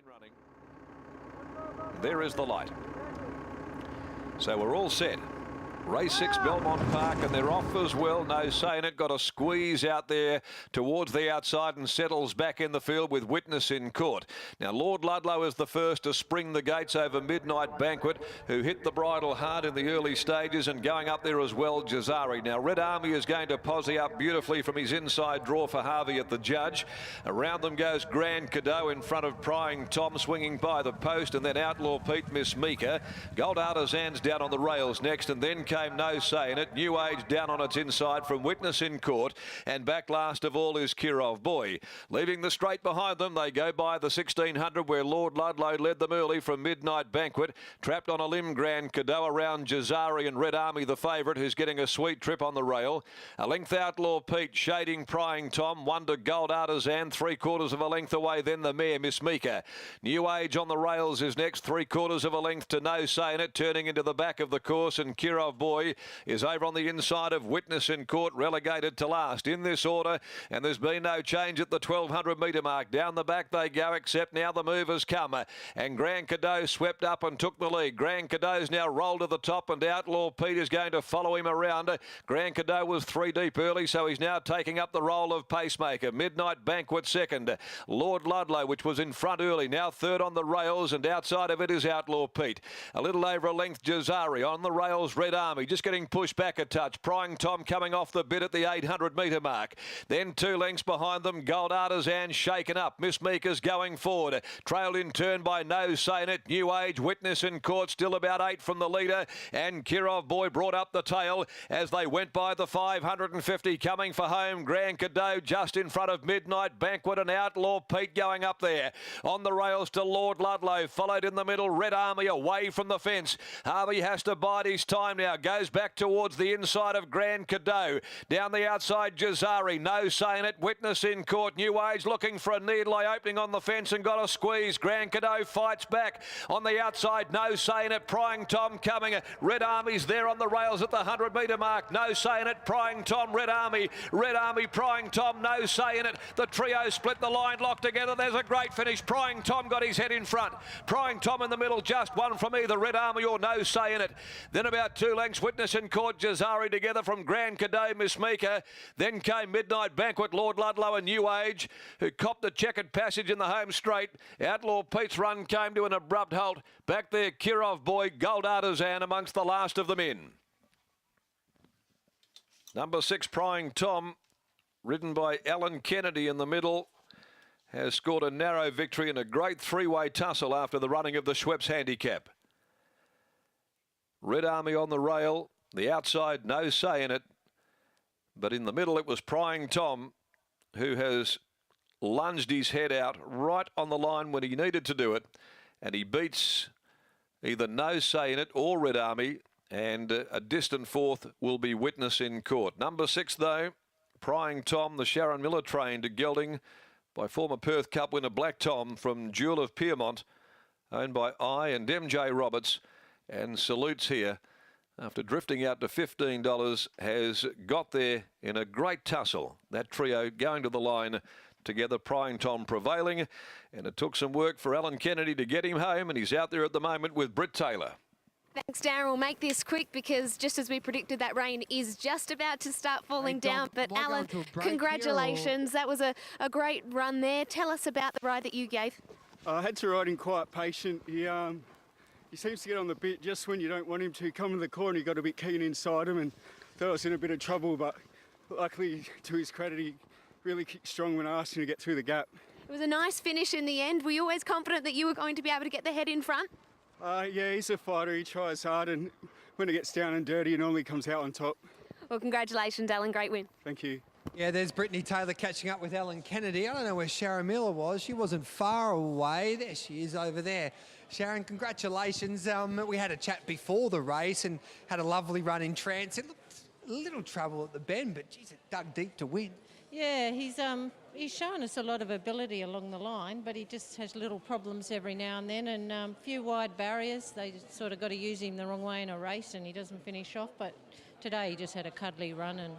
running. There is the light. So we're all set. Race 6, Belmont Park, and they're off as well. No saying it. Got a squeeze out there towards the outside and settles back in the field with Witness in court. Now, Lord Ludlow is the first to spring the gates over Midnight Banquet, who hit the bridle hard in the early stages, and going up there as well, Jazari. Now, Red Army is going to posse up beautifully from his inside draw for Harvey at the judge. Around them goes Grand Cadeau in front of Prying Tom, swinging by the post, and then Outlaw Pete, Miss Mika. Gold Artisans down on the rails next, and then came No Saying It. New Age down on its inside from Witness in court, and back last of all is Kirov Boy. Leaving the straight behind them, they go by the 1600 where Lord Ludlow led them early from Midnight Banquet. Trapped on a limb, Grand Cadeau around Jazari and Red Army, the favourite, who's getting a sweet trip on the rail. A length Outlaw Pete, shading Prying Tom. One to Gold Artisan, 3/4 of a length away. Then the mare, Miss Mika. New Age on the rails is next, 3/4 of a length to No Saying It, turning into the back of the course, and Kirov Boy is over on the inside of Witness in court, relegated to last in this order, and there's been no change at the 1200 metre mark. Down the back they go, except now the move has come, and Grand Cadeau swept up and took the lead. Grand Cadeau's now rolled to the top, and Outlaw Pete is going to follow him around. Grand Cadeau was 3 deep early, so he's now taking up the role of pacemaker. Midnight Banquet second. Lord Ludlow, which was in front early, now third on the rails, and outside of it is Outlaw Pete. A little over a length, Jazari. On the rails, Red Army, just getting pushed back a touch. Prying Tom coming off the bit at the 800 metre mark. Then 2 lengths behind them, Gold Artisan shaken up. Miss Mika's going forward. Trailed in turn by No Saying It. New Age, Witness in court, still about 8 from the leader. And Kirov Boy brought up the tail as they went by the 550. Coming for home, Grand Cadeau just in front of Midnight Banquet, and Outlaw Pete going up there. On the rails to Lord Ludlow. Followed in the middle, Red Army away from the fence. Harvey has to bide his time now. Goes back towards the inside of Grand Cadeau. Down the outside, Jazari. No Saying It. Witness in court. New Age looking for a needle eye opening on the fence and got a squeeze. Grand Cadeau fights back. On the outside, No Saying It. Prying Tom coming. Red Army's there on the rails at the 100 metre mark. No Saying It. Prying Tom. Red Army. Red Army. Prying Tom. No Saying It. The trio split the line, locked together. There's a great finish. Prying Tom got his head in front. Prying Tom in the middle. Just one from either Red Army or No Saying It. Then about 2 lengths, Witness in court, Jazari together from Grand Cadeau, Miss Mika. Then came Midnight Banquet, Lord Ludlow and New Age, who copped the checkered passage in the home straight. Outlaw Pete's run came to an abrupt halt. Back there, Kirov Boy, Gold Artisan amongst the last of them in. Number 6, Prying Tom, ridden by Alan Kennedy in the middle, has scored a narrow victory in a great 3-way tussle after the running of the Schweppes handicap. Red Army on the rail, the outside, No Saying It, but in the middle it was Prying Tom, who has lunged his head out right on the line when he needed to do it, and he beats either No Saying It or Red Army, and a distant fourth will be Witness in court. Number 6 though, Prying Tom, the Sharon Miller train to gelding by former Perth Cup winner Black Tom from Jewel of Piermont, owned by I and MJ Roberts, and salutes here after drifting out to $15, has got there in a great tussle. That trio going to the line together, Prying Tom prevailing, and it took some work for Alan Kennedy to get him home, and he's out there at the moment with Britt Taylor. Thanks, Darren. We'll make this quick because just as we predicted, that rain is just about to start falling down. But Alan, congratulations. That was a great run there. Tell us about the ride that you gave. I had to ride him quite patient. He seems to get on the bit just when you don't want him to. Come in the corner, he got a bit keen inside him and thought I was in a bit of trouble, but luckily, to his credit, he really kicked strong when I asked him to get through the gap. It was a nice finish in the end. Were you always confident that you were going to be able to get the head in front? Yeah, he's a fighter. He tries hard, and when it gets down and dirty, he normally comes out on top. Well, congratulations, Alan. Great win. Thank you. Yeah, there's Brittany Taylor catching up with Alan Kennedy. I don't know where Sharon Miller was. She wasn't far away. There she is over there. Sharon, congratulations. We had a chat before the race and had a lovely run in trance. It looked a little trouble at the bend, but geez, it dug deep to win. Yeah, he's shown us a lot of ability along the line, but he just has little problems every now and then, and a few wide barriers. They sort of got to use him the wrong way in a race, and he doesn't finish off. But today he just had a cuddly run and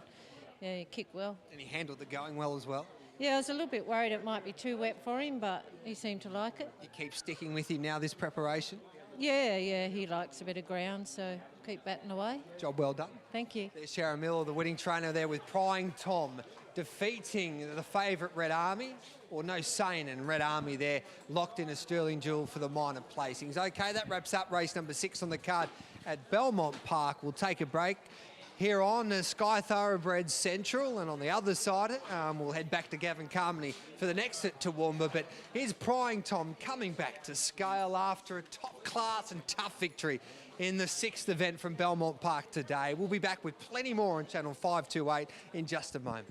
yeah, he kicked well. And he handled the going well as well. Yeah, I was a little bit worried it might be too wet for him, but he seemed to like it. You keep sticking with him now, this preparation? Yeah, he likes a bit of ground, so keep batting away. Job well done. Thank you. There's Sharon Miller, the winning trainer there with Prying Tom, defeating the favourite Red Army, or no saying, and Red Army there, locked in a sterling jewel for the minor placings. Okay, that wraps up race number 6 on the card at Belmont Park. We'll take a break here on the Sky Thoroughbreds Central, and on the other side, we'll head back to Gavin Carmody for the next at Toowoomba. But here's Prying Tom coming back to scale after a top class and tough victory in the 6th event from Belmont Park today. We'll be back with plenty more on Channel 528 in just a moment.